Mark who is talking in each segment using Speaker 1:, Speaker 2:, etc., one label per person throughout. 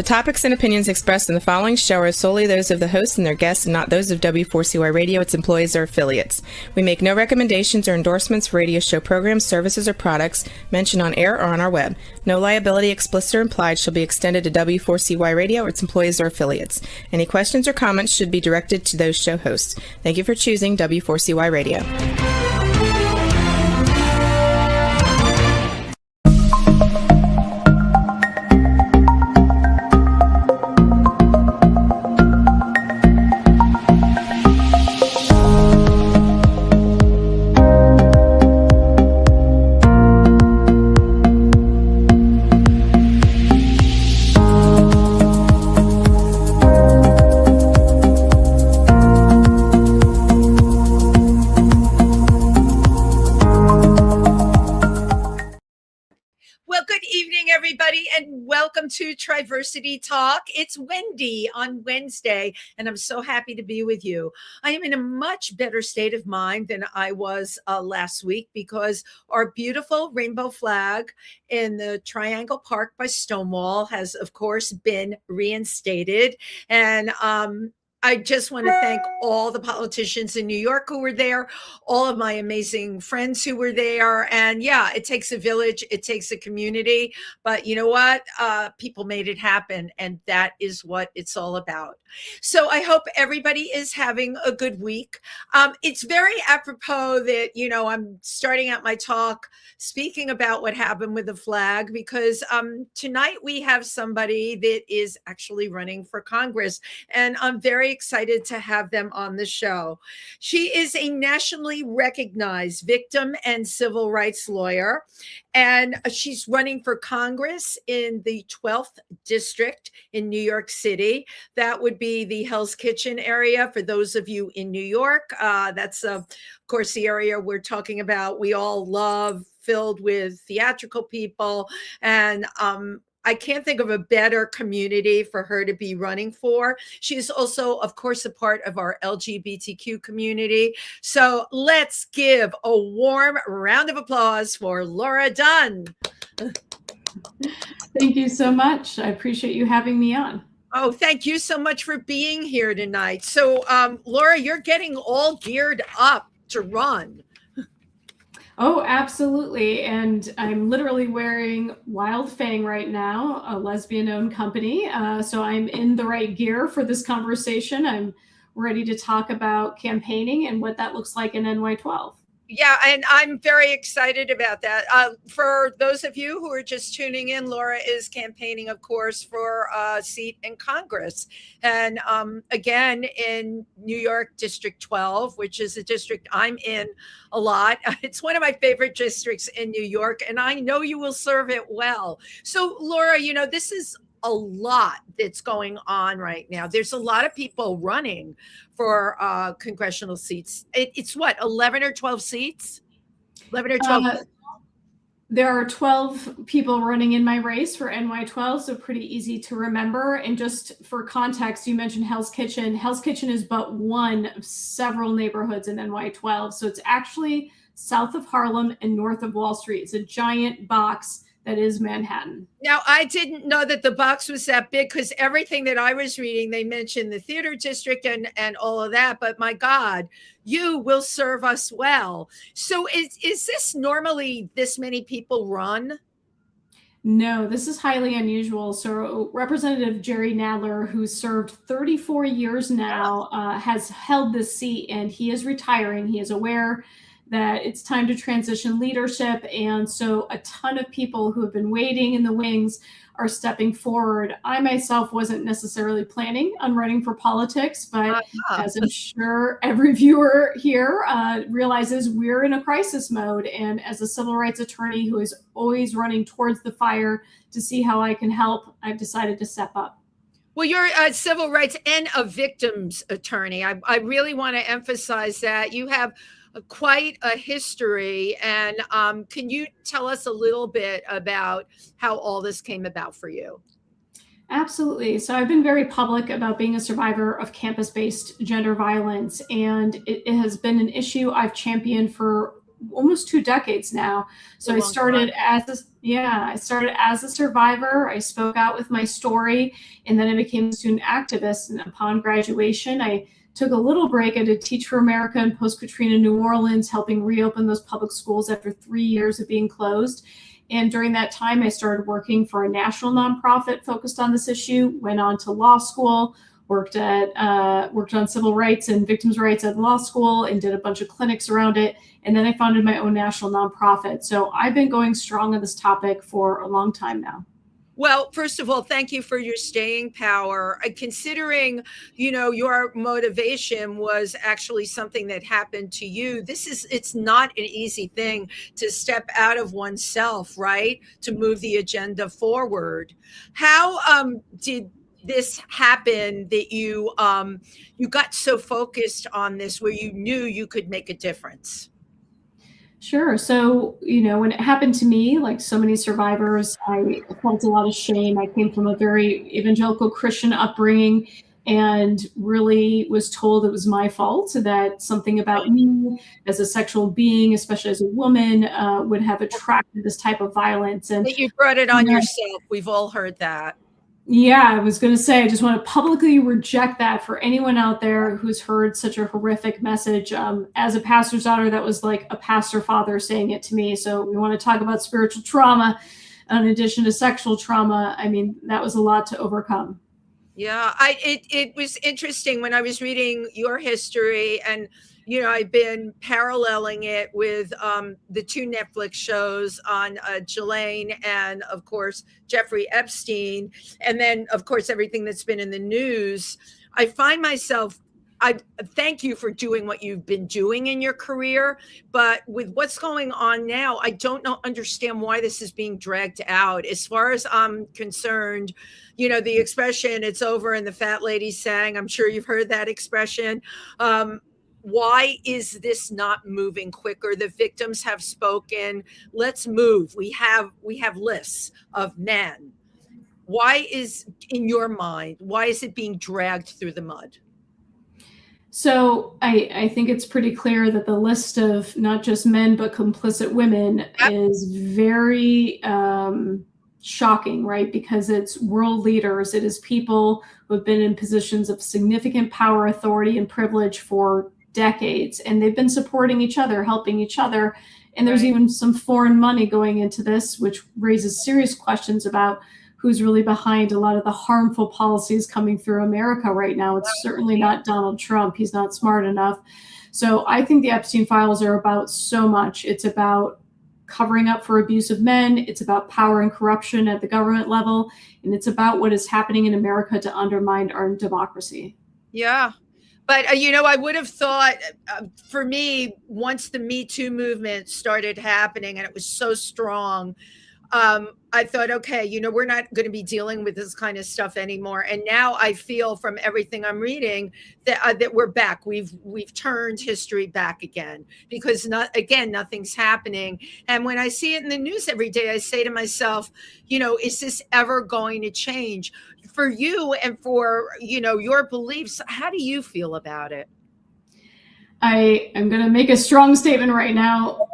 Speaker 1: topics and opinions expressed in the following show are solely those of the host and their guests and not those of W4CY Radio, its employees, or affiliates. We make no recommendations or endorsements for radio show programs, services, or products mentioned on air or on our web. No liability, explicit or implied, shall be extended to W4CY Radio or its employees or affiliates. Any questions or comments should be directed to those show hosts. Thank you for choosing W4CY Radio.
Speaker 2: Welcome to Triversity Talk. It's Wendy on Wednesday, and I'm so happy to be with you. I am in a much better state of mind than I was last week because our beautiful rainbow flag in the Triangle Park by Stonewall has, of course, been reinstated. And I just want to thank all the politicians in New York who were there, all of my amazing friends who were there. And yeah, it takes a village, it takes a community, but you know what? People made it happen, and that is what it's all about. So I hope everybody is having a good week. It's very apropos that, I'm starting out my talk speaking about what happened with the flag because tonight we have somebody that is actually running for Congress, and I'm very excited to have them on the show. She is a nationally recognized victim and civil rights lawyer, and she's running for Congress in the 12th district in New York City. That would be the Hell's Kitchen area for those of you in New York. That's, of course, the area we're talking about. We all love, filled with theatrical people, and I can't think of a better community for her to be running for. She's also, of course, a part of our LGBTQ community. So let's give a warm round of applause for Laura Dunn.
Speaker 3: Thank you so much. I appreciate you having me on.
Speaker 2: Oh, thank you so much for being here tonight. So, Laura, you're getting all geared up to run.
Speaker 3: Oh, absolutely. And I'm literally wearing Wild Fang right now, a lesbian-owned company. So I'm in the right gear for this conversation. I'm ready to talk about campaigning and what that looks like in NY12.
Speaker 2: Yeah, and I'm very excited about that. For those of you who are just tuning in, Laura is campaigning, of course, for a seat in Congress. And again, in New York District 12, which is a district I'm in a lot. It's one of my favorite districts in New York, and I know you will serve it well. So, Laura, this is a lot that's going on right now. There's a lot of people running for congressional seats. It's what, 11 or 12 seats? 11 or 12?
Speaker 3: There are 12 people running in my race for NY12, so pretty easy to remember. And just for context, you mentioned Hell's Kitchen. Hell's Kitchen is but one of several neighborhoods in NY12. So it's actually south of Harlem and north of Wall Street. It's a giant box that is Manhattan.
Speaker 2: Now, I didn't know that the box was that big because everything that I was reading, they mentioned the theater district and all of that. But my God, you will serve us well. So is this normally this many people run?
Speaker 3: No, this is highly unusual. So Representative Jerry Nadler, who served 34 years now, has held this seat, and he is retiring. He is aware that it's time to transition leadership. And so a ton of people who have been waiting in the wings are stepping forward. I myself wasn't necessarily planning on running for politics, but as I'm sure every viewer here realizes, we're in a crisis mode. And as a civil rights attorney who is always running towards the fire to see how I can help, I've decided to step up.
Speaker 2: Well, you're a civil rights and a victims attorney. I really want to emphasize that. You have quite a history. And can you tell us a little bit about how all this came about for you?
Speaker 3: Absolutely. So I've been very public about being a survivor of campus-based gender violence, and it has been an issue I've championed for almost 2 decades now. So I started as a survivor. I spoke out with my story, and then I became a student activist. And upon graduation, I took a little break. I did Teach for America in post-Katrina New Orleans, helping reopen those public schools after 3 years of being closed. And during that time, I started working for a national nonprofit focused on this issue, went on to law school, worked on civil rights and victims' rights at law school, and did a bunch of clinics around it. And then I founded my own national nonprofit. So I've been going strong on this topic for a long time now.
Speaker 2: Well, first of all, thank you for your staying power. Considering, your motivation was actually something that happened to you. It's not an easy thing to step out of oneself, right? To move the agenda forward. How did this happen that you got so focused on this where you knew you could make a difference?
Speaker 3: Sure. So, when it happened to me, like so many survivors, I felt a lot of shame. I came from a very evangelical Christian upbringing and really was told it was my fault, that something about me as a sexual being, especially as a woman, would have attracted this type of violence. And
Speaker 2: that you brought it on yourself. We've all heard that.
Speaker 3: Yeah, I was going to say, I just want to publicly reject that for anyone out there who's heard such a horrific message. As a pastor's daughter, that was like a pastor father saying it to me. So we want to talk about spiritual trauma in addition to sexual trauma. I mean, that was a lot to overcome.
Speaker 2: Yeah, it was interesting when I was reading your history, and I've been paralleling it with the 2 Netflix shows on Ghislaine and, of course, Jeffrey Epstein, and then, of course, everything that's been in the news. I find myself, I thank you for doing what you've been doing in your career, but with what's going on now, I don't understand why this is being dragged out. As far as I'm concerned, the expression, it's over and the fat lady sang, I'm sure you've heard that expression. Why is this not moving quicker? The victims have spoken. Let's move. We have lists of men. Why is, in your mind, why is it being dragged through the mud?
Speaker 3: So I think it's pretty clear that the list of not just men, but complicit women is very shocking, right? Because it's world leaders. It is people who have been in positions of significant power, authority, and privilege for decades, and they've been supporting each other, helping each other. And there's even some foreign money going into this, which raises serious questions about who's really behind a lot of the harmful policies coming through America right now. It's certainly not Donald Trump. He's not smart enough. So I think the Epstein files are about so much. It's about covering up for abuse of men. It's about power and corruption at the government level. And it's about what is happening in America to undermine our democracy.
Speaker 2: Yeah. But, I would have thought for me, once the Me Too movement started happening and it was so strong, I thought, okay, we're not going to be dealing with this kind of stuff anymore. And now I feel from everything I'm reading that we're back. We've turned history back again because nothing's happening. And when I see it in the news every day, I say to myself, is this ever going to change for you and for, your beliefs? How do you feel about it?
Speaker 3: I am going to make a strong statement right now.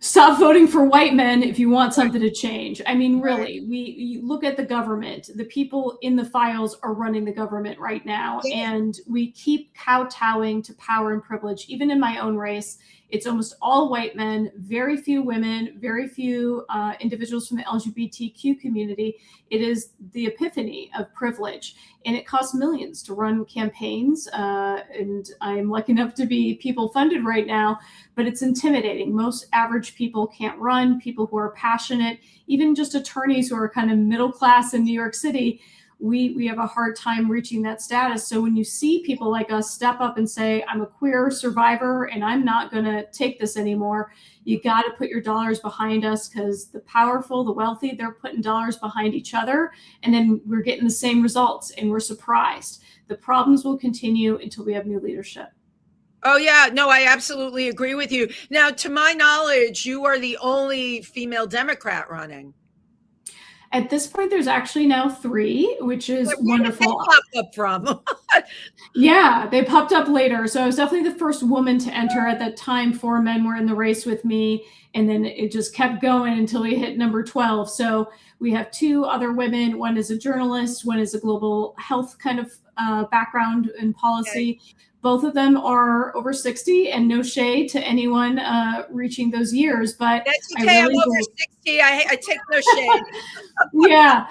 Speaker 3: Stop voting for white men if you want something to change. I mean, really, you look at the government. The people in the files are running the government right now. And we keep kowtowing to power and privilege. Even in my own race, it's almost all white men, very few women, very few individuals from the LGBTQ community. It is the epiphany of privilege. And it costs millions to run campaigns. And I'm lucky enough to be people funded right now, but it's intimidating. Most average people can't run, people who are passionate, even just attorneys who are kind of middle class in New York City. We have a hard time reaching that status. So when you see people like us step up and say, I'm a queer survivor and I'm not going to take this anymore, you got to put your dollars behind us, because the powerful, the wealthy, they're putting dollars behind each other. And then we're getting the same results and we're surprised. The problems will continue until we have new leadership.
Speaker 2: Oh, yeah. No, I absolutely agree with you. Now, to my knowledge, you are the only female Democrat running.
Speaker 3: At this point, there's actually now 3, which is wonderful.
Speaker 2: Where did they pop up from?
Speaker 3: Yeah, they popped up later. So I was definitely the first woman to enter at that time. 4 men were in the race with me. And then it just kept going until we hit number 12. So we have 2 other women. One is a journalist, one is a global health kind of background in policy. Okay. Both of them are over 60, and no shade to anyone reaching those years. But
Speaker 2: that's okay. I'm over 60. I take no shade.
Speaker 3: Yeah.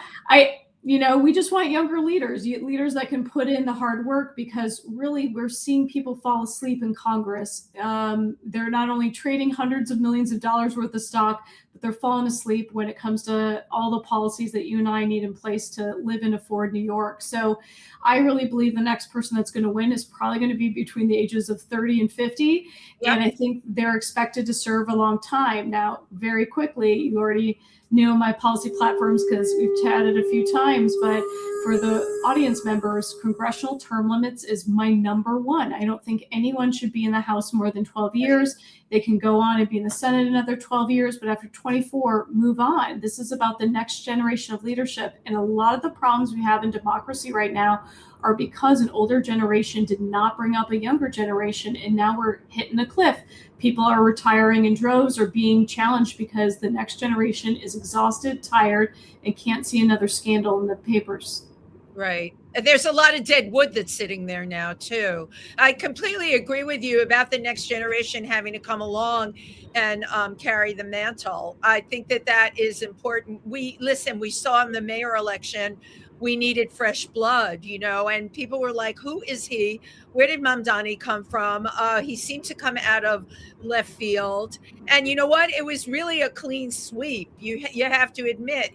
Speaker 3: We just want younger leaders that can put in the hard work, because really we're seeing people fall asleep in Congress. They're not only trading hundreds of millions of dollars worth of stock, but they're falling asleep when it comes to all the policies that you and I need in place to live and afford New York. So I really believe the next person that's going to win is probably going to be between the ages of 30 and 50. Yep. And I think they're expected to serve a long time. Now, very quickly, you already knew my policy platforms because we've chatted a few times, but for the audience members, congressional term limits is my number 1. I don't think anyone should be in the House more than 12 years. They can go on and be in the Senate another 12 years, but after 24, move on. This is about the next generation of leadership. And a lot of the problems we have in democracy right now are because an older generation did not bring up a younger generation, and now we're hitting a cliff. People are retiring in droves or being challenged because the next generation is exhausted, tired, and can't see another scandal in the papers.
Speaker 2: Right. There's a lot of dead wood that's sitting there now, too. I completely agree with you about the next generation having to come along and carry the mantle. I think that is important. We saw in the mayor election, we needed fresh blood, and people were like, who is he? Where did Mamdani come from? He seemed to come out of left field. And you know what? It was really a clean sweep. You have to admit,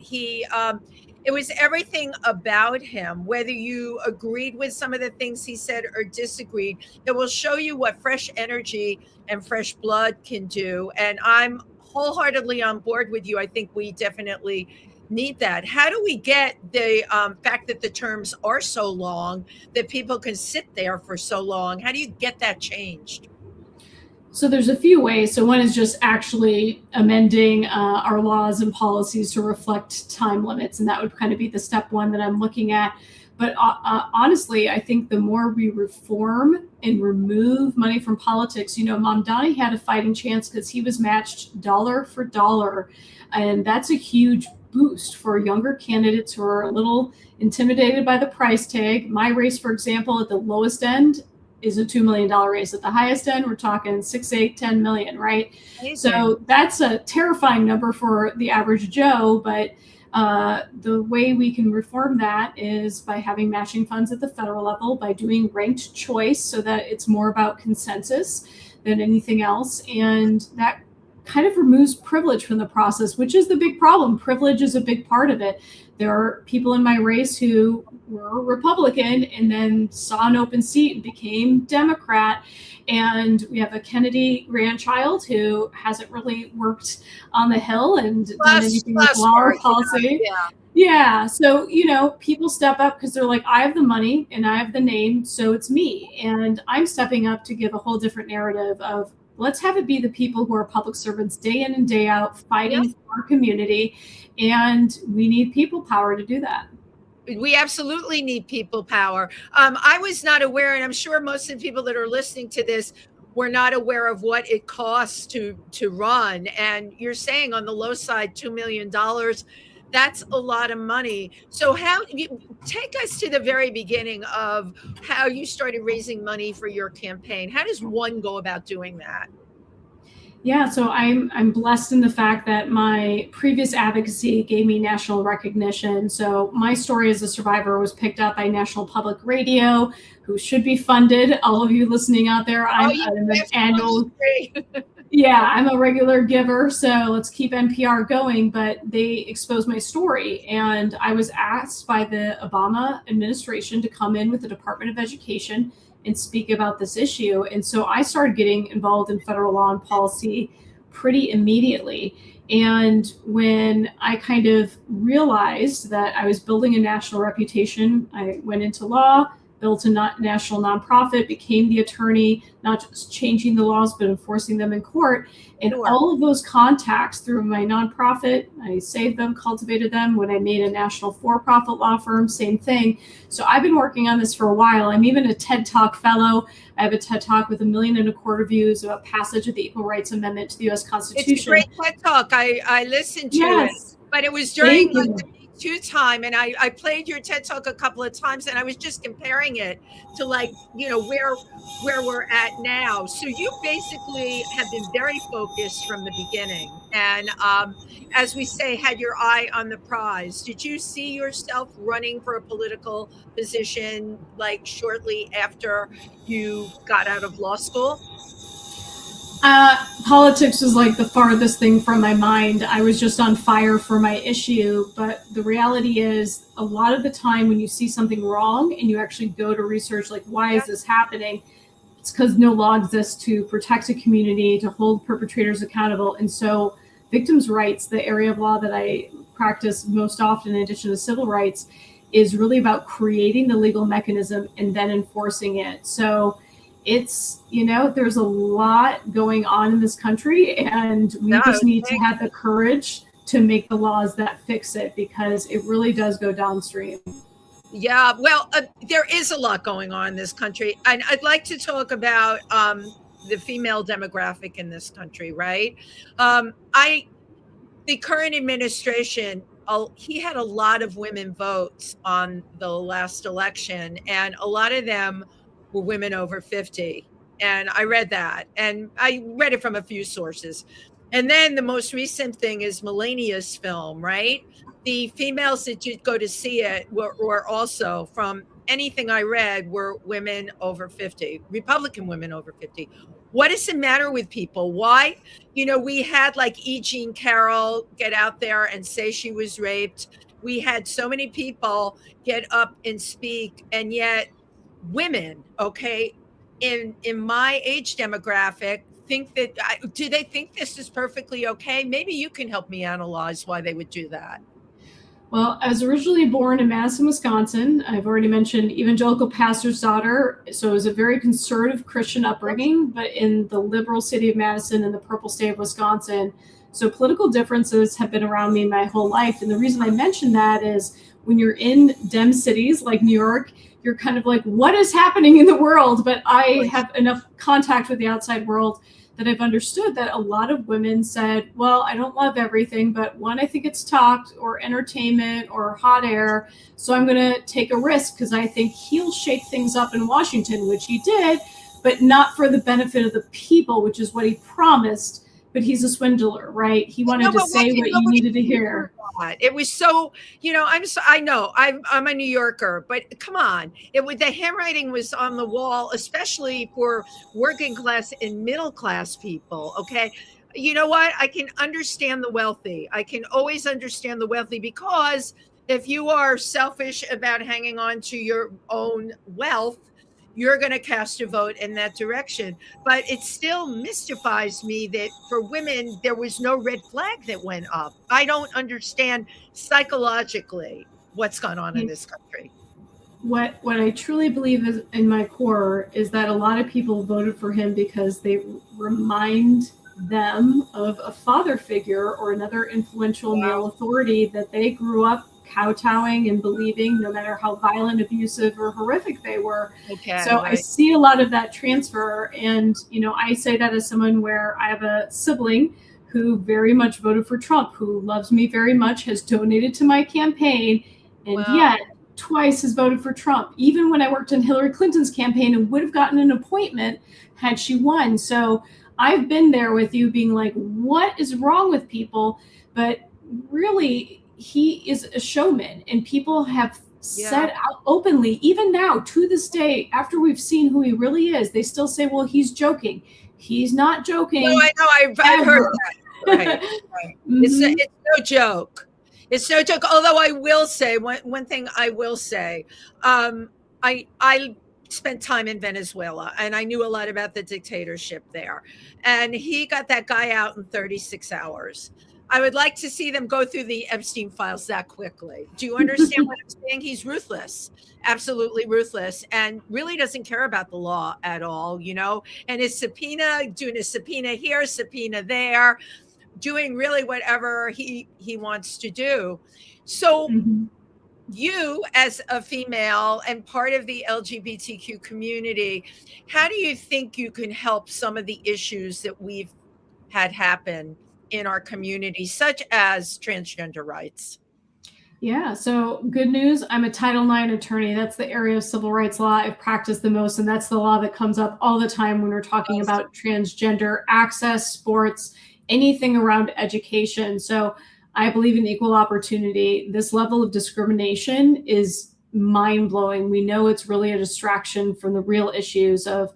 Speaker 2: it was everything about him, whether you agreed with some of the things he said or disagreed. It will show you what fresh energy and fresh blood can do. And I'm wholeheartedly on board with you. I think we definitely need that. How do we get the fact that the terms are so long, that people can sit there for so long? How do you get that changed?
Speaker 3: So there's a few ways. So one is just actually amending our laws and policies to reflect time limits. And that would kind of be the step 1 that I'm looking at. But honestly, I think the more we reform and remove money from politics, Mamdani had a fighting chance because he was matched dollar for dollar. And that's a huge boost for younger candidates who are a little intimidated by the price tag. My race, for example, at the lowest end is a $2 million race. At the highest end, we're talking 6, 8, 10 million, right? Amazing. So that's a terrifying number for the average Joe, but the way we can reform that is by having matching funds at the federal level, by doing ranked choice so that it's more about consensus than anything else. And that kind of removes privilege from the process, which is the big problem. Privilege is a big part of it. There are people in my race who were Republican and then saw an open seat and became Democrat. And we have a Kennedy grandchild who hasn't really worked on the Hill and done anything with law policy. Yeah. So, people step up because they're like, I have the money and I have the name, so it's me. And I'm stepping up to give a whole different narrative of, let's have it be the people who are public servants day in and day out fighting for our community. And we need people power to do that.
Speaker 2: We absolutely need people power. I was not aware, and I'm sure most of the people that are listening to this were not aware of what it costs to run. And you're saying on the low side, $2 million. That's a lot of money. So take us to the very beginning of how you started raising money for your campaign. How does one go about doing that?
Speaker 3: Yeah, so I'm blessed in the fact that my previous advocacy gave me national recognition. So my story as a survivor was picked up by National Public Radio, who should be funded. All of you listening out there, I'm an annual. Yeah, I'm a regular giver, so let's keep NPR going. But they exposed my story, and I was asked by the Obama administration to come in with the Department of Education and speak about this issue. And so I started getting involved in federal law and policy pretty immediately. And when I kind of realized that I was building a national reputation, I went into law, built a national nonprofit, became the attorney, not just changing the laws, but enforcing them in court. And
Speaker 2: Sure.
Speaker 3: all of those contacts through my nonprofit, I saved them, cultivated them. When I made a national for-profit law firm, same thing. So I've been working on this for a while. I'm even a TED Talk fellow. I have a TED Talk with 1.25 million views about passage of the Equal Rights Amendment to the U.S. Constitution.
Speaker 2: It's a great TED Talk. I listened to it, but it was during the Me Too time, and I played your TED Talk a couple of times, and I was just comparing it to, like, where we're at now. So you basically have been very focused from the beginning, and as we say, had your eye on the prize. Did you see yourself running for a political position like shortly after you got out of law school?
Speaker 3: Politics was like the farthest thing from my mind. I was just on fire for my issue. But the reality is, a lot of the time when you see something wrong and you actually go to research, like, why is this happening? It's because no law exists to protect a community, to hold perpetrators accountable. And so victims' rights, the area of law that I practice most often in addition to civil rights, is really about creating the legal mechanism and then enforcing it. So it's, there's a lot going on in this country, and we just need to have the courage to make the laws that fix it, because it really does go downstream.
Speaker 2: Yeah, well, there is a lot going on in this country, and I'd like to talk about the female demographic in this country, right? The current administration, he had a lot of women votes on the last election, and a lot of them were women over 50. And I read that, and I read it from a few sources. And then the most recent thing is Melania's film, right? The females that did go to see it were also, from anything I read, were women over 50, Republican women over 50. What is the matter with people? Why? We had like E. Jean Carroll get out there and say she was raped. We had so many people get up and speak, and yet women, okay, in my age demographic, think that, do they think this is perfectly okay? Maybe you can help me analyze why they would do that.
Speaker 3: Well, I was originally born in Madison, Wisconsin. I've already mentioned evangelical pastor's daughter. So it was a very conservative Christian upbringing, but in the liberal city of Madison and the purple state of Wisconsin. So political differences have been around me my whole life. And the reason I mention that is, when you're in Dem cities like New York, you're kind of like, what is happening in the world? But I have enough contact with the outside world that I've understood that a lot of women said, well, I don't love everything, but one, I think it's talk or entertainment or hot air. So I'm going to take a risk because I think he'll shake things up in Washington, which he did, but not for the benefit of the people, which is what he promised. But he's a swindler, right? He wanted to say what you needed to hear.
Speaker 2: It was so, I know I'm a New Yorker, but come on, the handwriting was on the wall, especially for working class and middle class people. Okay. You know what? I can understand the wealthy. I can always understand the wealthy, because if you are selfish about hanging on to your own wealth, you're going to cast a vote in that direction. But it still mystifies me that for women, there was no red flag that went up. I don't understand psychologically what's gone on in this country.
Speaker 3: What I truly believe is, in my core, is that a lot of people voted for him because they remind them of a father figure or another influential male authority that they grew up kowtowing and believing, no matter how violent, abusive, or horrific they were.
Speaker 2: Okay,
Speaker 3: so I see a lot of that transfer. And, I say that as someone where I have a sibling who very much voted for Trump, who loves me very much, has donated to my campaign, and yet twice has voted for Trump, even when I worked in Hillary Clinton's campaign and would have gotten an appointment had she won. So I've been there with you being like, what is wrong with people? But really, he is a showman, and people have said out openly, even now to this day, after we've seen who he really is, they still say, well, he's joking. He's not joking.
Speaker 2: No, I know. I've heard that. Right. Mm-hmm. It's no joke. It's no joke. Although I will say one thing I will say, I spent time in Venezuela, and I knew a lot about the dictatorship there. And he got that guy out in 36 hours. I would like to see them go through the Epstein files that quickly. Do you understand what I'm saying? He's ruthless, absolutely ruthless, and really doesn't care about the law at all, and his subpoena, doing a subpoena here, subpoena there, doing really whatever he wants to do. So you, as a female and part of the LGBTQ community, how do you think you can help some of the issues that we've had happen in our community, such as transgender rights?
Speaker 3: Yeah, so good news. I'm a Title IX attorney. That's the area of civil rights law I've practiced the most, and that's the law that comes up all the time when we're talking about transgender access, sports, anything around education. So I believe in equal opportunity. This level of discrimination is mind-blowing. We know it's really a distraction from the real issues of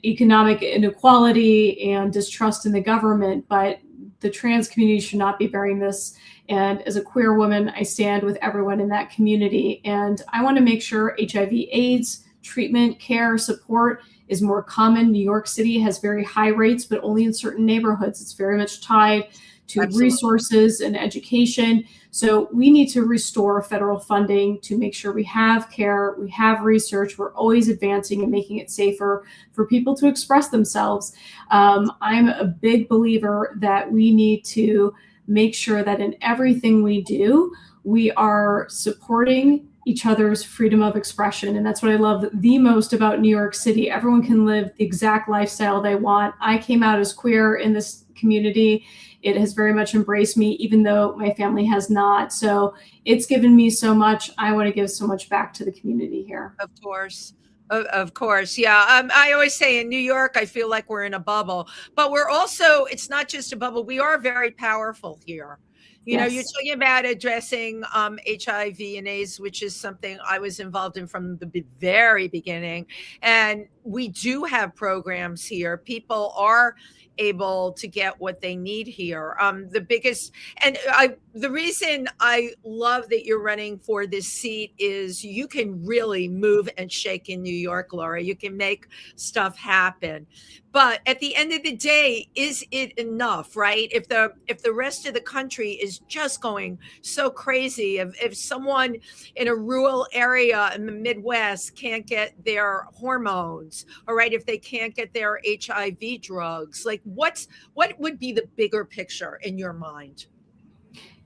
Speaker 3: economic inequality and distrust in the government, but the trans community should not be bearing this. And as a queer woman, I stand with everyone in that community. And I want to make sure HIV/AIDS treatment, care, support is more common. New York City has very high rates, but only in certain neighborhoods. It's very much tied to resources and education. So we need to restore federal funding to make sure we have care, we have research, we're always advancing and making it safer for people to express themselves. I'm a big believer that we need to make sure that in everything we do, we are supporting each other's freedom of expression. And that's what I love the most about New York City. Everyone can live the exact lifestyle they want. I came out as queer in this community. It has very much embraced me, even though my family has not. So it's given me so much. I want to give so much back to the community here.
Speaker 2: Of course. Of course. Yeah. I always say in New York, I feel like we're in a bubble, but we're also, it's not just a bubble. We are very powerful here. You're talking about addressing HIV and AIDS, which is something I was involved in from the very beginning. And we do have programs here. People are able to get what they need here. The reason I love that you're running for this seat is you can really move and shake in New York, Laura. You can make stuff happen. But at the end of the day, is it enough, right? If the rest of the country is just going so crazy, if someone in a rural area in the Midwest can't get their hormones, all right, if they can't get their HIV drugs, like what would be the bigger picture in your mind?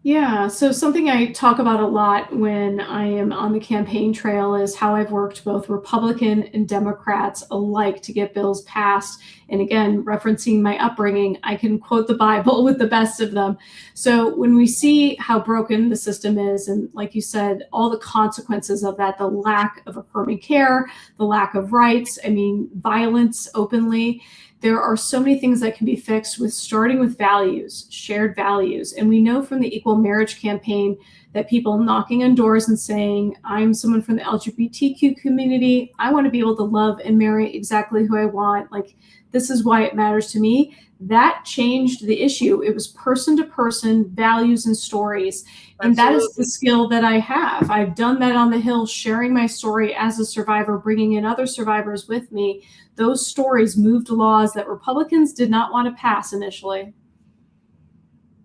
Speaker 3: Yeah, so something I talk about a lot when I am on the campaign trail is how I've worked both Republican and Democrats alike to get bills passed. And again, referencing my upbringing, I can quote the Bible with the best of them. So when we see how broken the system is, and like you said, all the consequences of that, the lack of affirming care, the lack of rights, violence openly, there are so many things that can be fixed with starting with values, shared values. And we know from the Equal Marriage Campaign that people knocking on doors and saying, I'm someone from the LGBTQ community, I want to be able to love and marry exactly who I want. Like, this is why it matters to me. That changed the issue. It was person to person, values and stories. And that is the skill that I have. I've done that on the Hill, sharing my story as a survivor, bringing in other survivors with me. Those stories moved laws that Republicans did not want to pass initially.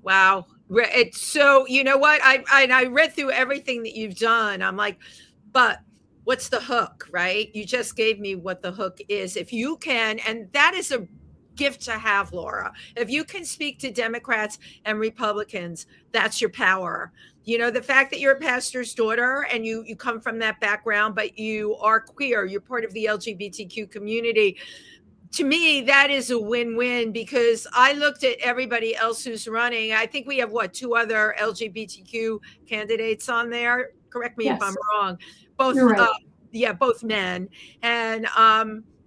Speaker 2: Wow. It's so, you know what? I read through everything that you've done. I'm like, but what's the hook, right? You just gave me what the hook is. If you can, and that is a gift to have, Laura. If you can speak to Democrats and Republicans, that's your power. The fact that you're a pastor's daughter and you come from that background, but you are queer, you're part of the LGBTQ community. To me, that is a win-win, because I looked at everybody else who's running. I think we have two other LGBTQ candidates on there. Correct me if I'm wrong. Both,
Speaker 3: you're right.
Speaker 2: Both men, and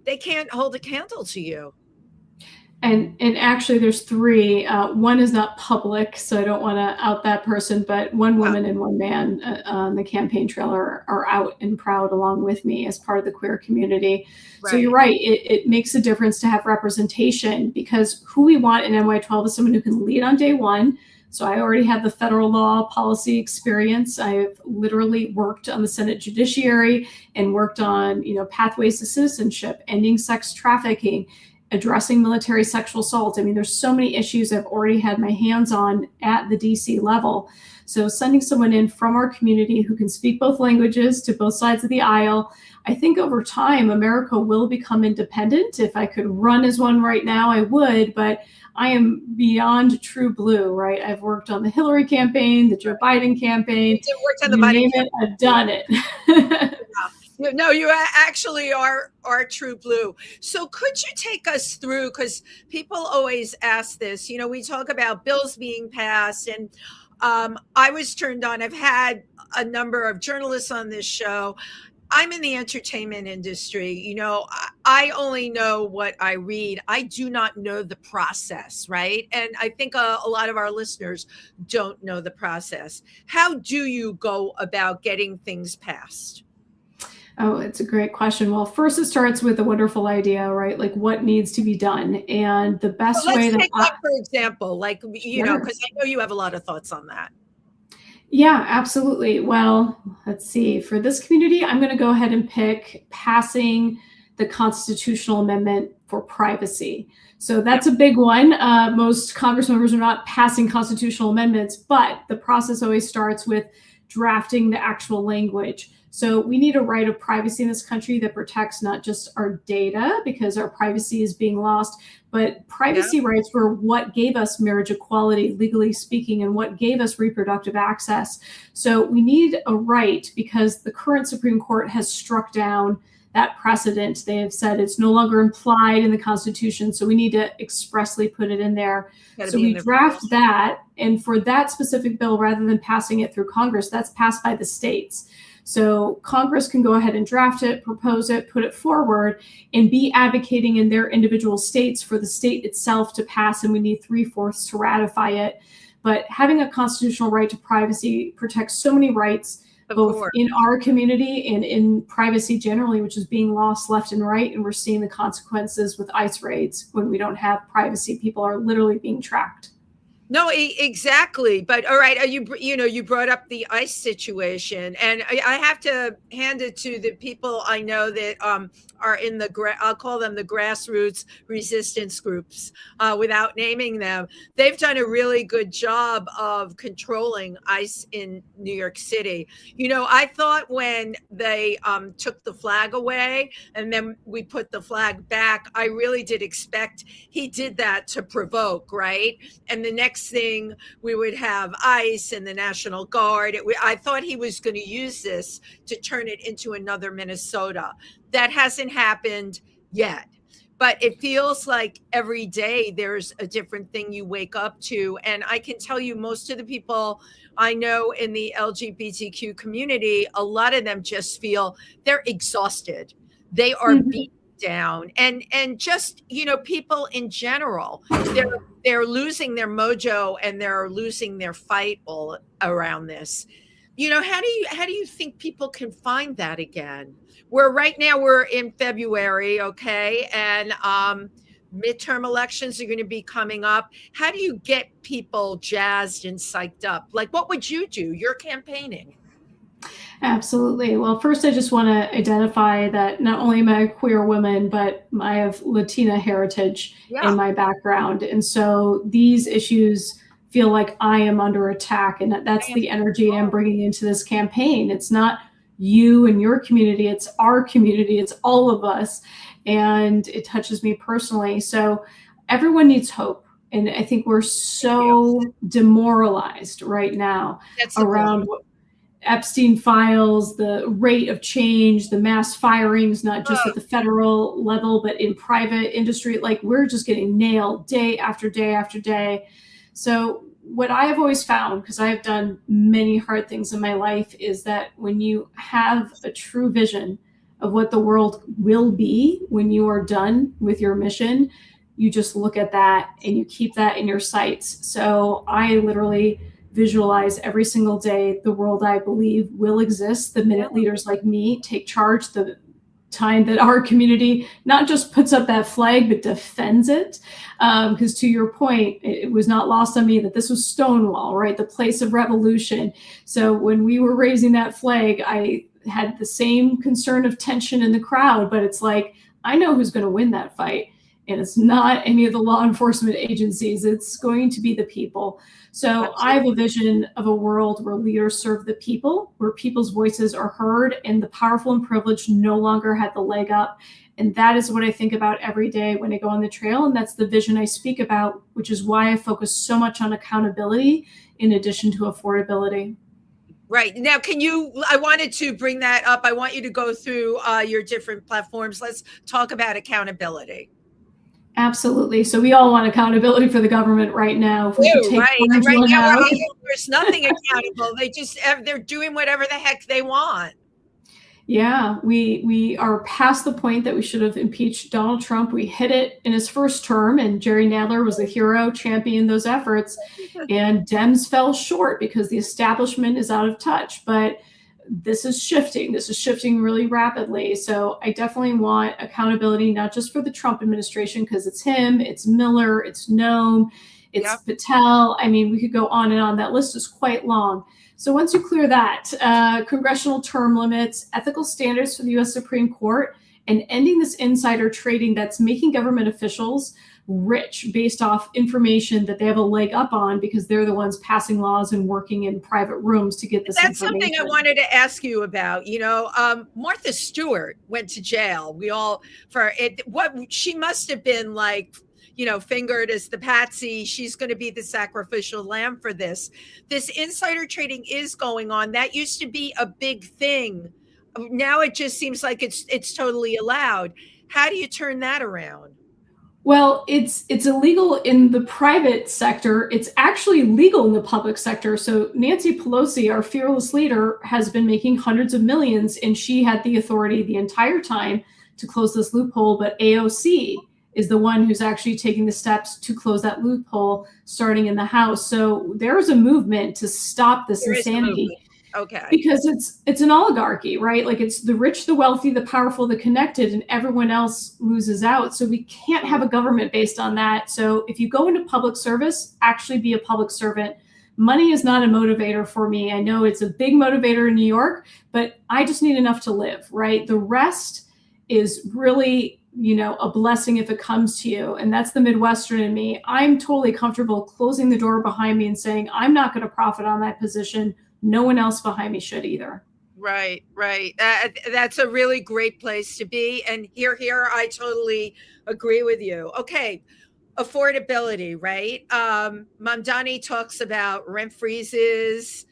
Speaker 2: they can't hold a candle to you.
Speaker 3: And actually, there's three. One is not public, so I don't want to out that person, but one woman and one man on the campaign trail are out and proud along with me as part of the queer community. Right. So you're right. It makes a difference to have representation, because who we want in NY12 is someone who can lead on day one. So I already have the federal law policy experience. I've literally worked on the Senate Judiciary and worked on, pathways to citizenship, ending sex trafficking. addressing military sexual assault. I mean, there's so many issues I've already had my hands on at the DC level. So sending someone in from our community who can speak both languages to both sides of the aisle, I think over time, America will become independent. If I could run as one right now, I would, but I am beyond true blue, right? I've worked on the Hillary campaign, the Joe Biden campaign.
Speaker 2: You worked on the
Speaker 3: You
Speaker 2: Biden
Speaker 3: name
Speaker 2: campaign.
Speaker 3: it, I've done it.
Speaker 2: No, you actually are true blue. So could you take us through, because people always ask this, we talk about bills being passed, and I was turned on. I've had a number of journalists on this show. I'm in the entertainment industry. I only know what I read. I do not know the process, right? And I think a lot of our listeners don't know the process. How do you go about getting things passed?
Speaker 3: Oh, it's a great question. Well, first it starts with a wonderful idea, right? Like what needs to be done. And the best
Speaker 2: Let's
Speaker 3: way that
Speaker 2: take one, for example,
Speaker 3: Sure.
Speaker 2: because I know you have a lot of thoughts on that.
Speaker 3: Yeah, absolutely. Well, let's see. For this community, I'm going to go ahead and pick passing the constitutional amendment for privacy. So that's a big one. Most Congress members are not passing constitutional amendments, but the process always starts with drafting the actual language. So we need a right of privacy in this country that protects not just our data, because our privacy is being lost, but privacy rights were what gave us marriage equality, legally speaking, and what gave us reproductive access. So we need a right, because the current Supreme Court has struck down that precedent. They have said it's no longer implied in the Constitution, so we need to expressly put it in there. So we draft that, and for that specific bill, rather than passing it through Congress, that's passed by the states. So Congress can go ahead and draft it, propose it, put it forward, and be advocating in their individual states for the state itself to pass, and we need 3/4 to ratify it. But having a constitutional right to privacy protects so many rights, both in our community and in privacy generally, which is being lost left and right. And we're seeing the consequences with ICE raids. When we don't have privacy, people are literally being tracked.
Speaker 2: No, exactly. But all right, you brought up the ICE situation, and I have to hand it to the people I know that are in I'll call them the grassroots resistance groups, without naming them. They've done a really good job of controlling ICE in New York City. I thought when they took the flag away and then we put the flag back, I really did expect he did that to provoke, right? And the next thing we would have ICE and the National Guard. I thought he was going to use this to turn it into another Minnesota. That hasn't happened yet. But it feels like every day there's a different thing you wake up to. And I can tell you, most of the people I know in the LGBTQ community, a lot of them just feel they're exhausted. They are beat down, and just people in general, they're losing their mojo and they're losing their fight all around this. How do you think people can find that again? Right now we're in February, okay, and midterm elections are going to be coming up. How do you get people jazzed and psyched up? Like, what would you do? You're campaigning.
Speaker 3: Absolutely. Well, first, I just want to identify that not only am I a queer woman, but I have Latina heritage in my background. And so these issues feel like I am under attack. And that's the energy I'm bringing into this campaign. It's not you and your community, it's our community, it's all of us. And it touches me personally. So everyone needs hope. And I think we're so demoralized right now around what Epstein files, the rate of change, the mass firings, not just at the federal level, but in private industry. Like, we're just getting nailed day after day after day. So what I have always found, because I have done many hard things in my life, is that when you have a true vision of what the world will be when you are done with your mission, you just look at that and you keep that in your sights. So I literally visualize every single day the world I believe will exist the minute leaders like me take charge, the time that our community not just puts up that flag, but defends it. Because to your point, it was not lost on me that this was Stonewall, right? The place of revolution. So when we were raising that flag, I had the same concern of tension in the crowd, but it's like, I know who's going to win that fight. and it's not any of the law enforcement agencies. It's going to be the people. So I have a vision of a world where leaders serve the people, where people's voices are heard, and the powerful and privileged no longer have the leg up. And that is what I think about every day when I go on the trail. And that's the vision I speak about, which is why I focus so much on accountability in addition to affordability.
Speaker 2: Right. Now, I wanted to bring that up. I want you to go through your different platforms. Let's talk about accountability.
Speaker 3: Absolutely. So we all want accountability for the government right now. If we could take
Speaker 2: right now, there's nothing accountable. They're doing whatever the heck they want.
Speaker 3: Yeah, we are past the point that we should have impeached Donald Trump. We hit it in his first term, and Jerry Nadler was the hero championing those efforts. And Dems fell short because the establishment is out of touch. But this is shifting. This is shifting really rapidly. So I definitely want accountability, not just for the Trump administration, because it's him, it's Miller, it's Noem, it's Patel. I mean, we could go on and on. That list is quite long. So once you clear that, congressional term limits, ethical standards for the U.S. Supreme Court, and ending this insider trading that's making government officials rich based off information that they have a leg up on because they're the ones passing laws and working in private rooms to get this
Speaker 2: That's
Speaker 3: information.
Speaker 2: Something I wanted to ask you about. Martha Stewart went to jail. She must have been like, fingered as the patsy. She's going to be the sacrificial lamb for this. This insider trading is going on. That used to be a big thing. Now it just seems like it's totally allowed. How do you turn that around?
Speaker 3: Well, it's illegal in the private sector. It's actually legal in the public sector. So Nancy Pelosi, our fearless leader, has been making hundreds of millions, and she had the authority the entire time to close this loophole. But AOC is the one who's actually taking the steps to close that loophole, starting in the House. So there's a movement to stop this insanity.
Speaker 2: Okay.
Speaker 3: Because it's an oligarchy, right? Like it's the rich, the wealthy, the powerful, the connected, and everyone else loses out. So we can't have a government based on that. So if you go into public service, actually be a public servant. Money is not a motivator for me. I know it's a big motivator in New York, but I just need enough to live, right? The rest is really, a blessing if it comes to you. And that's the Midwestern in me. I'm totally comfortable closing the door behind me and saying, I'm not going to profit on that position. No one else behind me should either.
Speaker 2: Right. That's a really great place to be. And here, I totally agree with you. Okay. Affordability, right? Mamdani talks about rent freezes.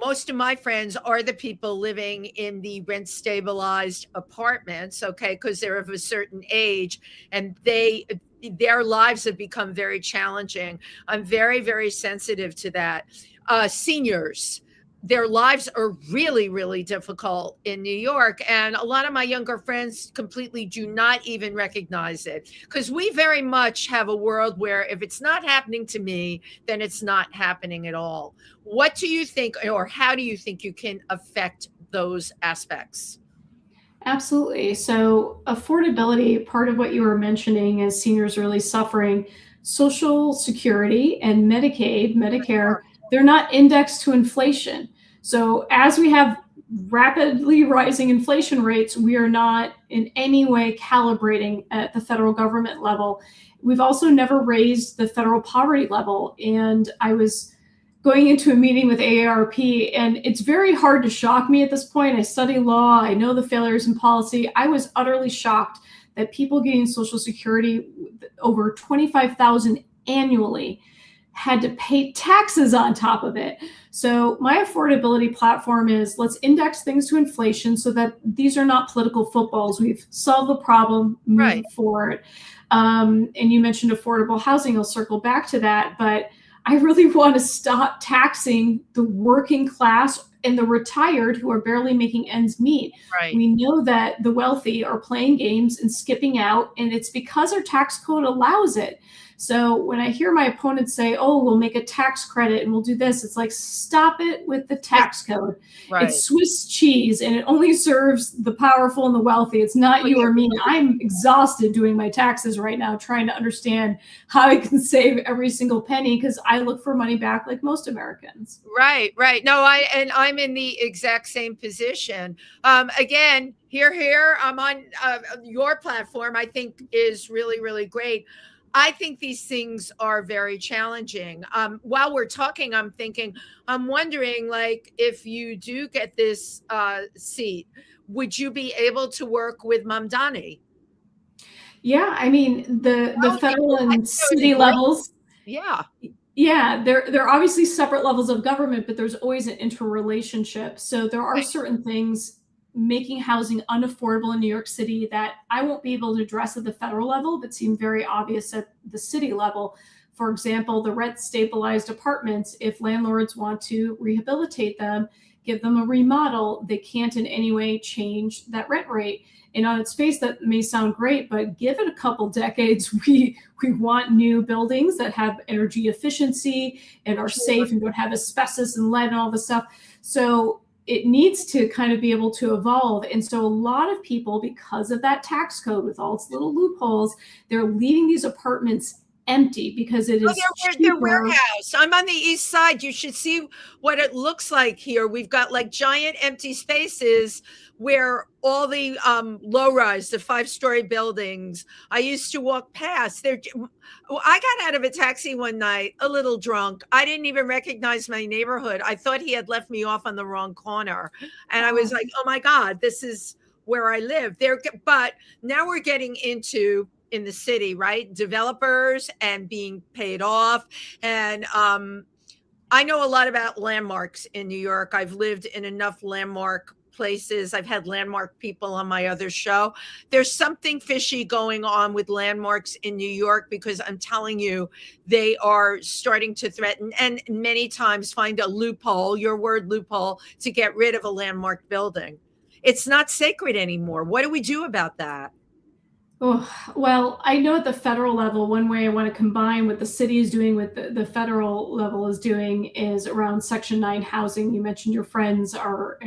Speaker 2: Most of my friends are the people living in the rent stabilized apartments, okay, because they're of a certain age and their lives have become very challenging. I'm very, very sensitive to that. Seniors, their lives are really, really difficult in New York. And a lot of my younger friends completely do not even recognize it because we very much have a world where if it's not happening to me, then it's not happening at all. What do you think, or how do you think you can affect those aspects?
Speaker 3: Absolutely. So affordability, part of what you were mentioning is seniors really suffering. Social Security and Medicaid, Medicare, they're not indexed to inflation. So as we have rapidly rising inflation rates, we are not in any way calibrating at the federal government level. We've also never raised the federal poverty level. And I was going into a meeting with AARP, and it's very hard to shock me at this point. I study law. I know the failures in policy. I was utterly shocked that people getting Social Security over $25,000 annually had to pay taxes on top of it. So my affordability platform is let's index things to inflation so that these are not political footballs. We've solved the problem, move forward. And you mentioned affordable housing. I'll circle back to that, but I really want to stop taxing the working class and the retired who are barely making ends meet.
Speaker 2: Right.
Speaker 3: We know that the wealthy are playing games and skipping out, and it's because our tax code allows it. So when I hear my opponents say, oh, we'll make a tax credit and we'll do this, it's like, stop it with the tax code.
Speaker 2: Right.
Speaker 3: It's Swiss cheese and it only serves the powerful and the wealthy. It's not you or me. I'm exhausted doing my taxes right now, trying to understand how I can save every single penny because I look for money back like most Americans.
Speaker 2: Right. No, I'm in the exact same position. Again, Here. I'm on your platform. I think is really, really great. I think these things are very challenging. While we're talking, I'm wondering, like, if you do get this seat, would you be able to work with Mamdani?
Speaker 3: Yeah, I mean the federal
Speaker 2: I
Speaker 3: and
Speaker 2: think that would be
Speaker 3: city
Speaker 2: great.
Speaker 3: levels.
Speaker 2: Yeah,
Speaker 3: Yeah, they're obviously separate levels of government, but there's always an interrelationship. So there are
Speaker 2: right.
Speaker 3: certain things making housing unaffordable in New York City that I won't be able to address at the federal level, but seem very obvious at the city level. For example, the rent stabilized apartments, if landlords want to rehabilitate them, give them a remodel, they can't in any way change that rent rate. And on its face, that may sound great, but give it a couple decades, we want new buildings that have energy efficiency and are
Speaker 2: Sure.
Speaker 3: safe and don't have asbestos and lead and all this stuff. So it needs to kind of be able to evolve. And so a lot of people, because of that tax code with all its little loopholes, they're leaving these apartments empty because it
Speaker 2: Oh,
Speaker 3: is
Speaker 2: their
Speaker 3: cheaper.
Speaker 2: warehouse. I'm on the east side. You should see what it looks like here. We've got like giant empty spaces where all the low rise, the 5-story buildings. I used to walk past. I got out of a taxi one night, a little drunk. I didn't even recognize my neighborhood. I thought he had left me off on the wrong corner, and I was
Speaker 3: Oh,
Speaker 2: like, "Oh my God, this is where I live." But now we're getting into in the city, right? Developers and being paid off. And I know a lot about landmarks in New York. I've lived in enough landmark places. I've had landmark people on my other show. There's something fishy going on with landmarks in New York because I'm telling you, they are starting to threaten and many times find a loophole, your word loophole, to get rid of a landmark building. It's not sacred anymore. What do we do about that?
Speaker 3: oh, well, I know at the federal level, one way I want to combine what the city is doing with the federal level is doing is around Section 9 housing. You mentioned your friends are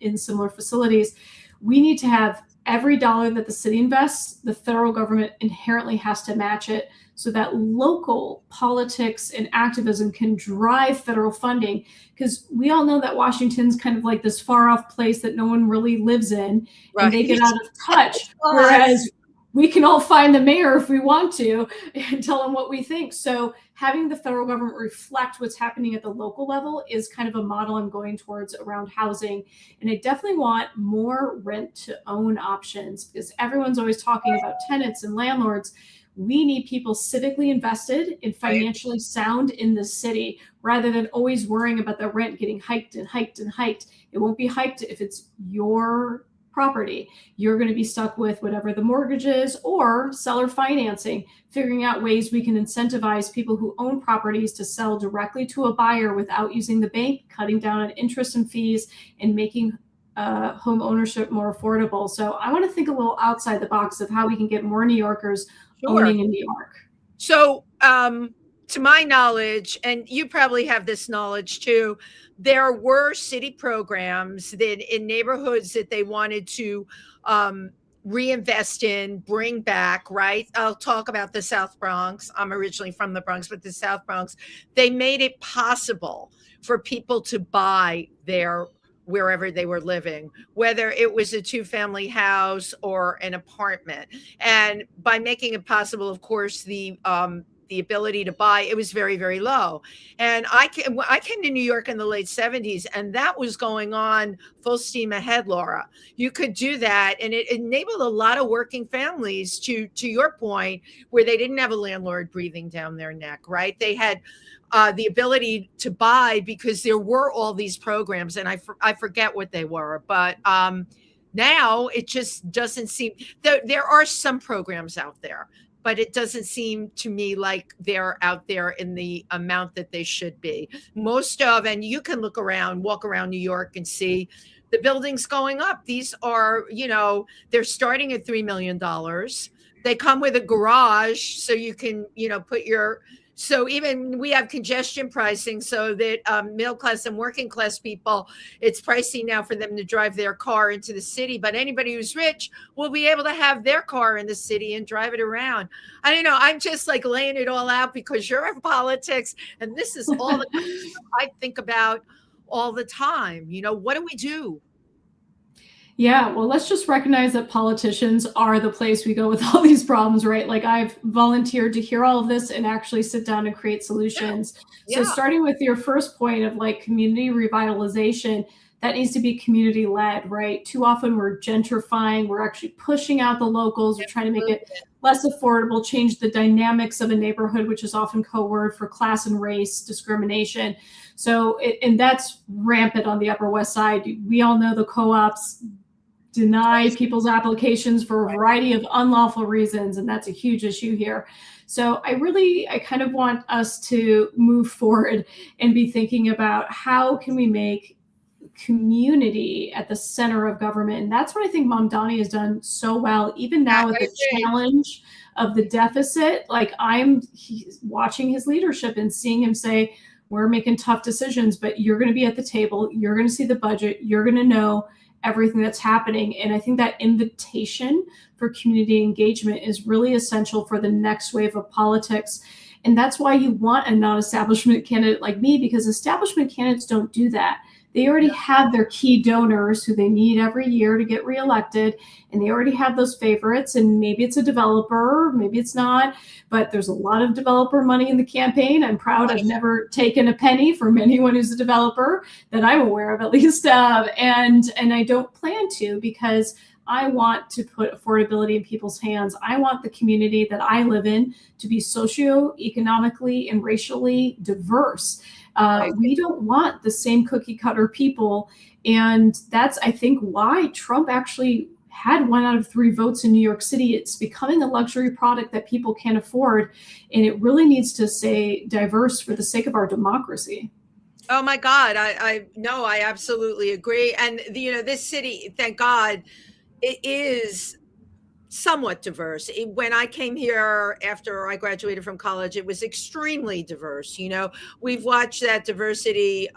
Speaker 3: in similar facilities. We need to have every dollar that the city invests, the federal government inherently has to match it so that local politics and activism can drive federal funding. Because we all know that Washington's kind of like this far off place that no one really lives in, and
Speaker 2: Right.
Speaker 3: they get out of touch.
Speaker 2: God.
Speaker 3: Whereas we can all find the mayor if we want to and tell them what we think. So having the federal government reflect what's happening at the local level is kind of a model I'm going towards around housing. And I definitely want more rent to own options because everyone's always talking about tenants and landlords. We need people civically invested and
Speaker 2: Right.
Speaker 3: financially sound in the city rather than always worrying about the rent getting hiked and hiked and hiked. It won't be hiked if it's your property. You're going to be stuck with whatever the mortgage is or seller financing, figuring out ways we can incentivize people who own properties to sell directly to a buyer without using the bank, cutting down on interest and fees, and making home ownership more affordable. So I want to think a little outside the box of how we can get more New Yorkers
Speaker 2: Sure.
Speaker 3: owning in New York.
Speaker 2: So, to my knowledge, and you probably have this knowledge too, there were city programs that in neighborhoods that they wanted to reinvest in, bring back, right? I'll talk about the South Bronx. I'm originally from the Bronx, but the South Bronx, they made it possible for people to buy their wherever they were living, whether it was a two-family house or an apartment. And by making it possible, of course, the ability to buy, it was very, very low. And I came to New York in the late 70s, and that was going on full steam ahead, Laura. You could do that, and it enabled a lot of working families to your point, where they didn't have a landlord breathing down their neck, right? They had the ability to buy because there were all these programs, and I forget what they were, but now it just doesn't seem there are some programs out there, but it doesn't seem to me like they're out there in the amount that they should be. And you can walk around New York and see the buildings going up. These are, they're starting at $3 million. They come with a garage so you can, so even we have congestion pricing so that middle class and working class people, it's pricey now for them to drive their car into the city. But anybody who's rich will be able to have their car in the city and drive it around. I don't know. I'm just like laying it all out because you're in politics. And this is all I think about all the time. What do we do?
Speaker 3: Yeah, well, let's just recognize that politicians are the place we go with all these problems, right? Like I've volunteered to hear all of this and actually sit down and create solutions. So
Speaker 2: Yeah.
Speaker 3: starting with your first point of like community revitalization, that needs to be community led, right? Too often we're gentrifying, we're actually pushing out the locals, we're trying to make it less affordable, change the dynamics of a neighborhood, which is often code word for class and race discrimination. So, and that's rampant on the Upper West Side. We all know the co-ops deny people's applications for a variety of unlawful reasons, and that's a huge issue here. So I kind of want us to move forward and be thinking about how can we make community at the center of government. And that's what I think Mom Donnie has done so well, even now with the challenge of the deficit. Like watching his leadership and seeing him say, we're making tough decisions, but you're going to be at the table. You're going to see the budget. You're going to know everything that's happening. And I think that invitation for community engagement is really essential for the next wave of politics. And that's why you want a non-establishment candidate like me, because establishment candidates don't do that. They already have their key donors who they need every year to get reelected, and they already have those favorites. And maybe it's a developer, maybe it's not, but there's a lot of developer money in the campaign. I'm proud I've never taken a penny from anyone who's a developer that I'm aware of, at least. And I don't plan to, because I want to put affordability in people's hands. I want the community that I live in to be socioeconomically and racially diverse. We don't want the same cookie cutter people. And that's, I think, why Trump actually had 1 out of 3 votes in New York City. It's becoming a luxury product that people can't afford. And it really needs to stay diverse for the sake of our democracy.
Speaker 2: Oh my God. I no, I absolutely agree. And this city, thank God, it is somewhat diverse. When I came here after I graduated from college, it was extremely diverse. We've watched that diversity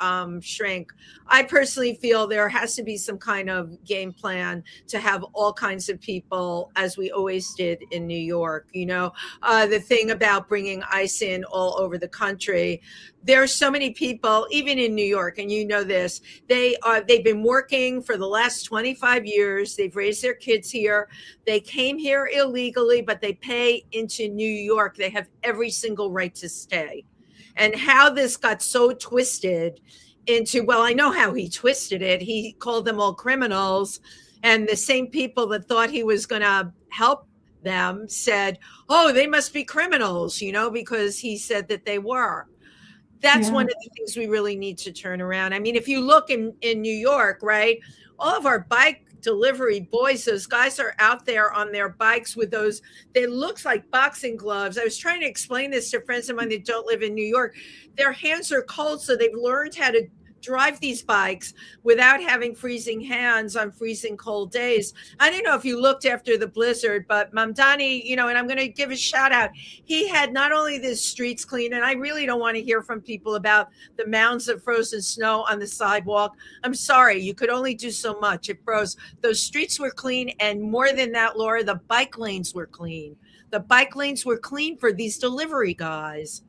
Speaker 2: shrink. I personally feel there has to be some kind of game plan to have all kinds of people, as we always did in New York. The thing about bringing ICE in all over the country, there are so many people, even in New York, and this, they've been working for the last 25 years. They've raised their kids here. They came here illegally, but they pay into New York. They have every single right to stay. And how this got so twisted into, well, I know how he twisted it. He called them all criminals. And the same people that thought he was going to help them said, oh, they must be criminals, because he said that they were. That's one of the things we really need to turn around. I mean, if you look in New York, right, all of our bike delivery boys, those guys are out there on their bikes with those, they look like boxing gloves. I was trying to explain this to friends of mine that don't live in New York. Their hands are cold, so they've learned how to drive these bikes without having freezing hands on freezing cold days. I don't know if you looked after the blizzard, but Mamdani, and I'm going to give a shout out. He had not only the streets clean, and I really don't want to hear from people about the mounds of frozen snow on the sidewalk. I'm sorry, you could only do so much. It froze. Those streets were clean, and more than that, Laura, the bike lanes were clean. The bike lanes were clean for these delivery guys.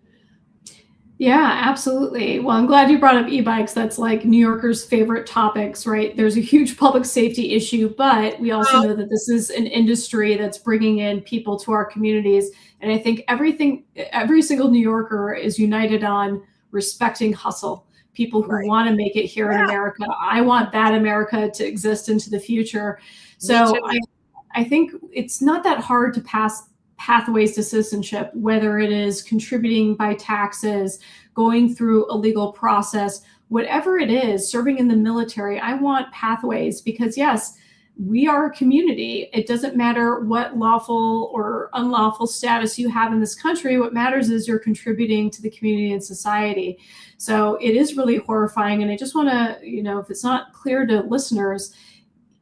Speaker 3: Yeah, absolutely. Well, I'm glad you brought up e-bikes. That's like New Yorkers' favorite topics, right? There's a huge public safety issue, but we also know that this is an industry that's bringing in people to our communities. And I think every single New Yorker is united on respecting hustle. People who want to make it here in America. I want that America to exist into the future. So I think it's not that hard to pass pathways to citizenship, whether it is contributing by taxes, going through a legal process, whatever it is, serving in the military. I want pathways because, yes, we are a community. It doesn't matter what lawful or unlawful status you have in this country. What matters is you're contributing to the community and society. So it is really horrifying. And I just want to, if it's not clear to listeners,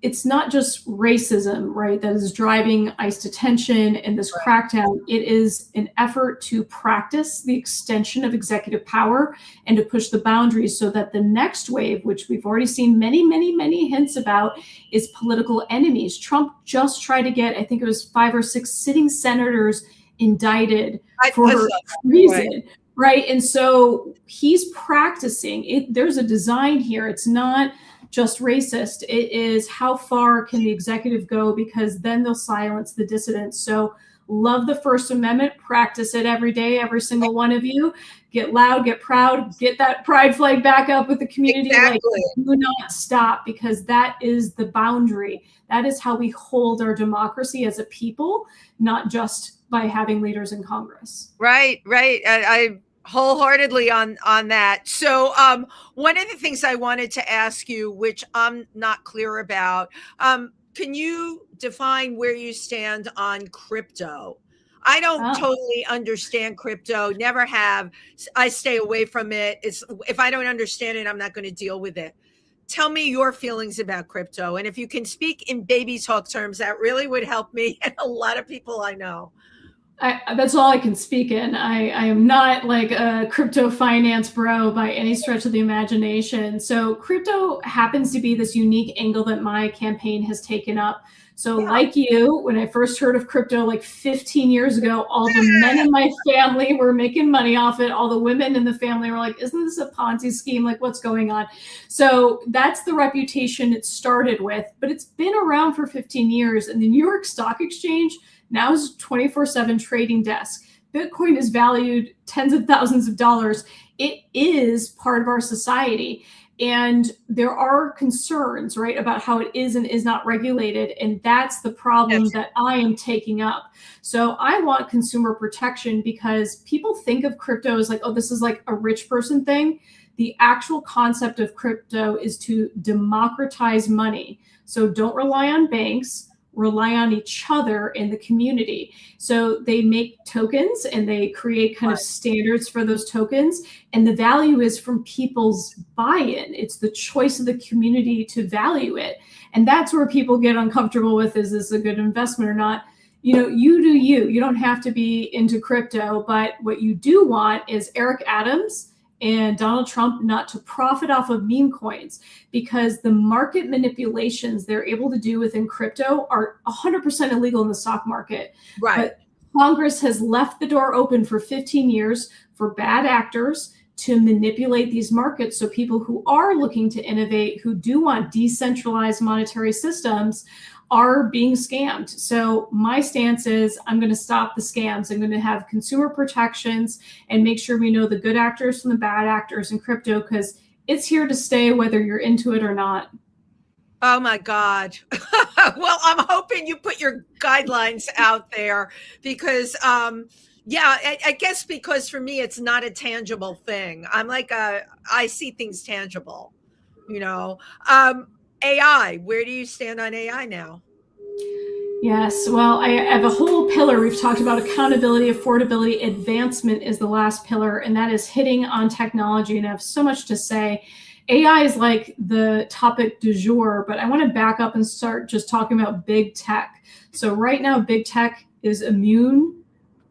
Speaker 3: it's not just racism, right, that is driving ICE detention and this crackdown. It is an effort to practice the extension of executive power and to push the boundaries so that the next wave, which we've already seen many, many, many hints about, is political enemies. Trump just tried to get, I think it was 5 or 6 sitting senators indicted for treason. Right. And so he's practicing it. There's a design here. It's not just racist. It is how far can the executive go, because then they'll silence the dissidents. So love the First Amendment, practice it every day, every single one of you. Get loud, get proud, get that pride flag back up with the community.
Speaker 2: Exactly.
Speaker 3: Like, do not stop, because that is the boundary. That is how we hold our democracy as a people, not just by having leaders in Congress.
Speaker 2: Right. I wholeheartedly on that. So one of the things I wanted to ask you, which I'm not clear about, can you define where you stand on crypto? I don't totally understand crypto, never have. I stay away from it. If I don't understand it, I'm not going to deal with it. Tell me your feelings about crypto. And if you can speak in baby talk terms, that really would help me and a lot of people I know.
Speaker 3: That's all I can speak in. I am not like a crypto finance bro by any stretch of the imagination. So crypto happens to be this unique angle that my campaign has taken up. So like you, when I first heard of crypto like 15 years ago, all the men in my family were making money off it. All the women in the family were like, isn't this a Ponzi scheme? Like, what's going on? So that's the reputation it started with, but it's been around for 15 years. And the New York Stock Exchange now is a 24/7 trading desk. Bitcoin is valued tens of thousands of dollars. It is part of our society. And there are concerns, right, about how it is and is not regulated. And that's the problem that I am taking up. So I want consumer protection, because people think of crypto as like, oh, this is like a rich person thing. The actual concept of crypto is to democratize money. So don't rely on banks. Rely on each other in the community. So they make tokens and they create kind of standards for those tokens. And the value is from people's buy-in. It's the choice of the community to value it. And that's where people get uncomfortable with, is this a good investment or not? You know, you do you. You don't have to be into crypto, but what you do want is Eric Adams and Donald Trump not to profit off of meme coins, because the market manipulations they're able to do within crypto are 100% illegal in the stock market.
Speaker 2: Right.
Speaker 3: But Congress has left the door open for 15 years for bad actors to manipulate these markets. So people who are looking to innovate, who do want decentralized monetary systems, are being scammed. So my stance is, I'm going to stop the scams. I'm going to have consumer protections and make sure we know the good actors from the bad actors in crypto, because it's here to stay whether you're into it or not.
Speaker 2: Oh my God. Well, I'm hoping you put your guidelines out there, because I guess because for me, it's not a tangible thing. I'm like, I see things tangible, you know. AI, where do you stand on AI now?
Speaker 3: Yes, well, I have a whole pillar. We've talked about accountability, affordability, advancement is the last pillar, and that is hitting on technology. And I have so much to say. AI is like the topic du jour, but I want to back up and start just talking about big tech. So right now, big tech is immune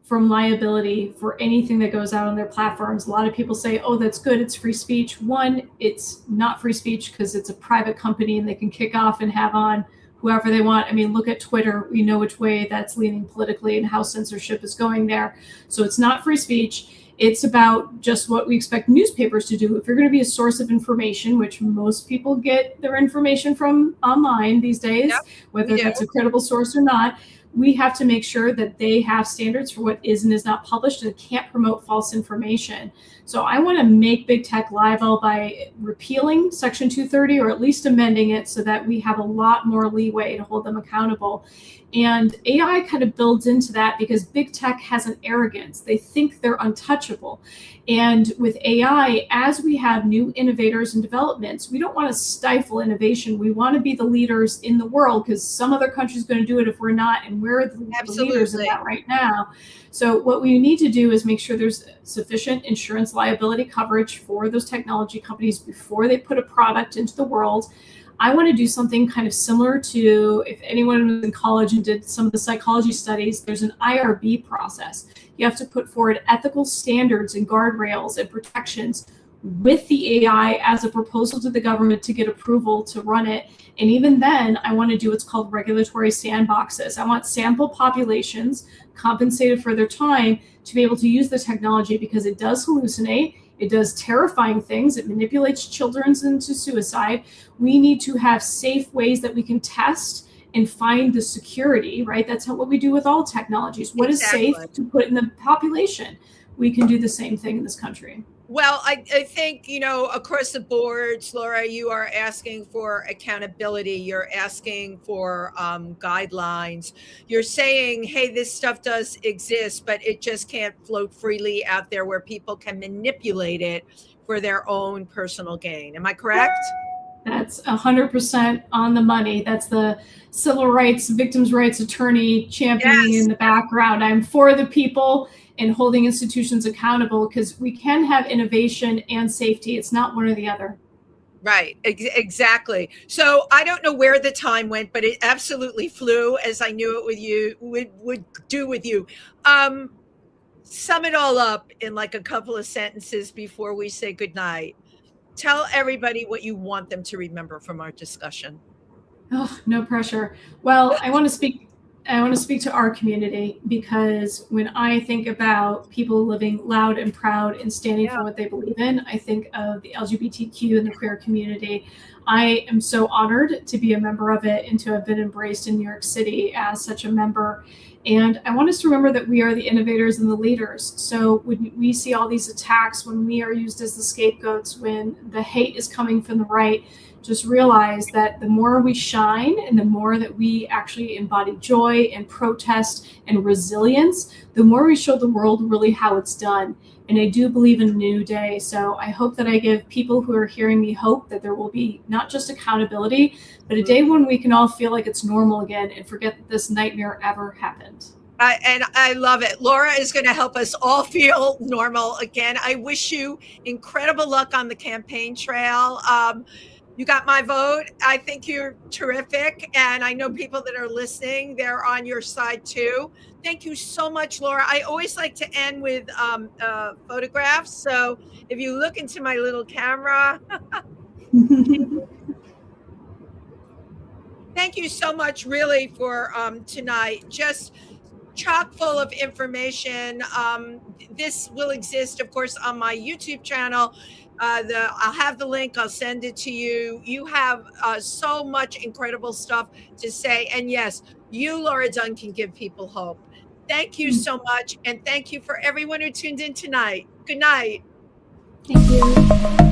Speaker 3: from liability for anything that goes out on their platforms. A lot of people say, oh, that's good, it's free speech. One, it's not free speech because it's a private company and they can kick off and have on whoever they want. I mean, look at Twitter. We know which way that's leaning politically and how censorship is going there. So it's not free speech. It's about just what we expect newspapers to do. If you're going to be a source of information, which most people get their information from online these days, whether that's a credible source or not, we have to make sure that they have standards for what is and is not published, and can't promote false information. So I want to make big tech liable by repealing Section 230, or at least amending it so that we have a lot more leeway to hold them accountable. And AI kind of builds into that, because big tech has an arrogance. They think they're untouchable. And with AI, as we have new innovators and developments, we don't want to stifle innovation. We want to be the leaders in the world, because some other country's going to do it if we're not, and we're the leaders in that right now. So what we need to do is make sure there's sufficient insurance liability coverage for those technology companies before they put a product into the world. I want to do something kind of similar to, if anyone was in college and did some of the psychology studies, there's an IRB process. You have to put forward ethical standards and guardrails and protections with the AI as a proposal to the government to get approval to run it. And even then, I want to do what's called regulatory sandboxes. I want sample populations compensated for their time to be able to use the technology, because it does hallucinate. It does terrifying things. It manipulates children into suicide. We need to have safe ways that we can test and find the security, right? That's what we do with all technologies. What is safe to put in the population? We can do the same thing in this country.
Speaker 2: Well, I think, across the boards, Laura, you are asking for accountability. You're asking for guidelines. You're saying, hey, this stuff does exist, but it just can't float freely out there where people can manipulate it for their own personal gain. Am I correct?
Speaker 3: That's 100% on the money. That's the civil rights, victims' rights attorney championing in the background. I'm for the people and holding institutions accountable, because we can have innovation and safety. It's not one or the other.
Speaker 2: Right. Exactly. So I don't know where the time went, but it absolutely flew, as I knew it would do with you. Sum it all up in like a couple of sentences before we say goodnight. Tell everybody what you want them to remember from our discussion.
Speaker 3: Oh, no pressure. Well, I want to speak to our community, because when I think about people living loud and proud and standing for what they believe in, I think of the LGBTQ and the queer community. I am so honored to be a member of it and to have been embraced in New York City as such a member. And I want us to remember that we are the innovators and the leaders. So when we see all these attacks, when we are used as the scapegoats, when the hate is coming from the right, just realize that the more we shine and the more that we actually embody joy and protest and resilience, the more we show the world really how it's done. And I do believe in a new day. So I hope that I give people who are hearing me hope that there will be not just accountability, but a day when we can all feel like it's normal again and forget that this nightmare ever happened.
Speaker 2: And I love it. Laura is going to help us all feel normal again. I wish you incredible luck on the campaign trail. You got my vote. I think you're terrific. And I know people that are listening, they're on your side too. Thank you so much, Laura. I always like to end with photographs. So if you look into my little camera, thank you so much, really, for tonight. Just chock full of information. This will exist, of course, on my YouTube channel. I'll have the link. I'll send it to you. You have so much incredible stuff to say. And yes, you, Laura Dunn, can give people hope. Thank you so much. And thank you for everyone who tuned in tonight. Good night.
Speaker 3: Thank you.